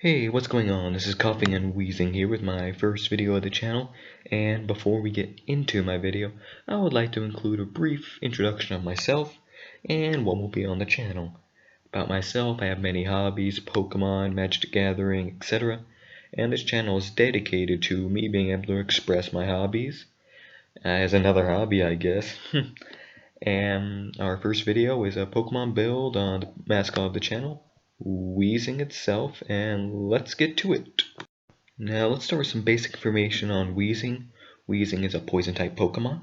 Hey, what's going on? This is Koffing&Weezing here with my first video of the channel, and before we get into my video, I would like to include a brief introduction of myself and what will be on the channel. About myself, I have many hobbies, Pokemon, Magic the Gathering, etc., and this channel is dedicated to me being able to express my hobbies as another hobby, I guess. And our first video is a Pokemon build on the mascot of the channel, Weezing itself, and let's get to it. Now let's start with some basic information on Weezing. Weezing is a poison type Pokemon,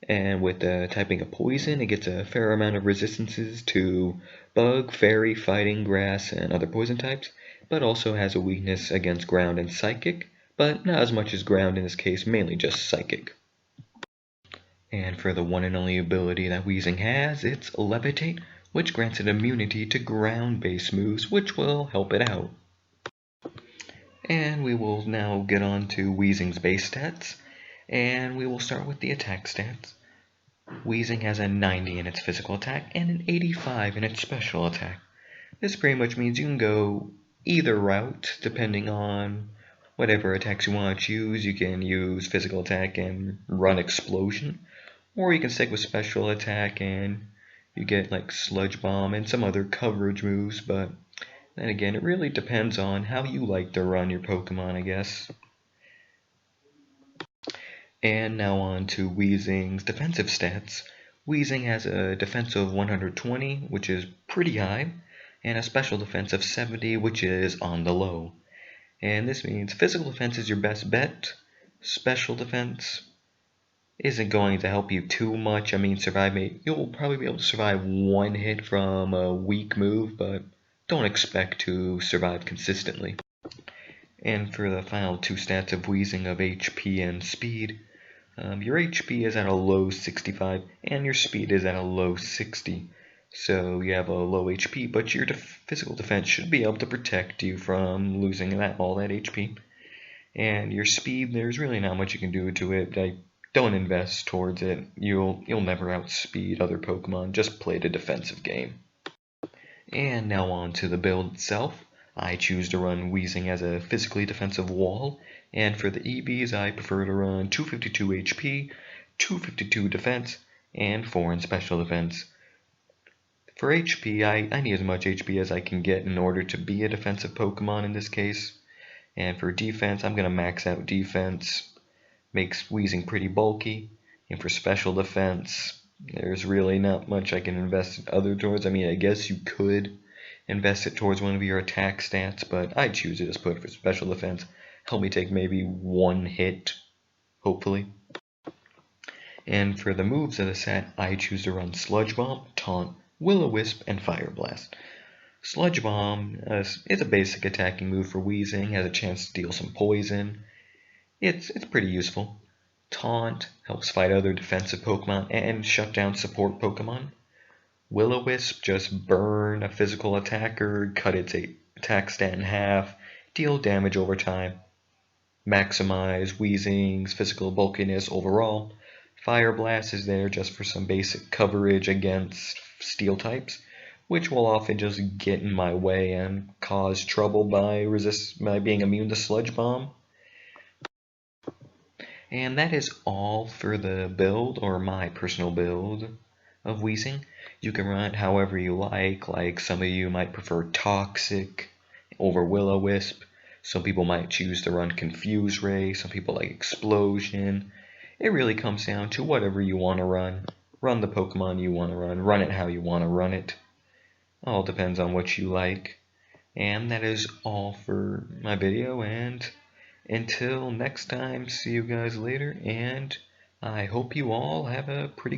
and with typing of poison, it gets a fair amount of resistances to bug, fairy, fighting, grass, and other poison types, but also has a weakness against ground and psychic, but not as much as ground in this case, mainly just psychic. And for the one and only ability that Weezing has, it's Levitate, which grants it immunity to ground-based moves, which will help it out. And we will now get on to Weezing's base stats, and we will start with the attack stats. Weezing has a 90 in its physical attack and an 85 in its special attack. This pretty much means you can go either route depending on whatever attacks you want to choose. You can use physical attack and run explosion, or you can stick with special attack and you get like sludge bomb and some other coverage moves, but then again, it really depends on how you like to run your Pokemon, I guess. And now on to Weezing's defensive stats. Weezing has a defense of 120, which is pretty high, and a special defense of 70, which is on the low. And this means physical defense is your best bet. Special defense isn't going to help you too much. I mean, you'll probably be able to survive one hit from a weak move, but don't expect to survive consistently. And for the final two stats of Weezing of HP and speed, your HP is at a low 65 and your speed is at a low 60. So you have a low HP, but your physical defense should be able to protect you from losing all that HP. And your speed, there's really not much you can do to it. Don't invest towards it. You'll never outspeed other Pokemon. Just play the defensive game. And now on to the build itself. I choose to run Weezing as a physically defensive wall, and for the EVs I prefer to run 252 HP, 252 defense, and 4 in special defense. For HP, I need as much HP as I can get in order to be a defensive Pokemon in this case. And for defense, I'm going to max out defense. Makes Weezing pretty bulky. And for special defense, there's really not much I can invest other towards. I mean, I guess you could invest it towards one of your attack stats, but I choose to just put it for special defense. Help me take maybe one hit, hopefully. And for the moves of the set, I choose to run Sludge Bomb, Taunt, Will-O-Wisp, and Fire Blast. Sludge Bomb is a basic attacking move for Weezing, has a chance to deal some poison. It's pretty useful. Taunt helps fight other defensive Pokemon and shut down support Pokemon. Will-O-Wisp just burn a physical attacker, cut its attack stat in half, deal damage over time, maximize Weezing's physical bulkiness overall. Fire Blast is there just for some basic coverage against steel types, which will often just get in my way and cause trouble by being immune to Sludge Bomb. And that is all for the build, or my personal build, of Weezing. You can run it however you like some of you might prefer Toxic over Will-O-Wisp. Some people might choose to run Confuse Ray, some people like Explosion. It really comes down to whatever you want to run. Run the Pokemon you want to run it how you want to run it. All depends on what you like. And that is all for my video, and until next time, see you guys later, and I hope you all have a pretty good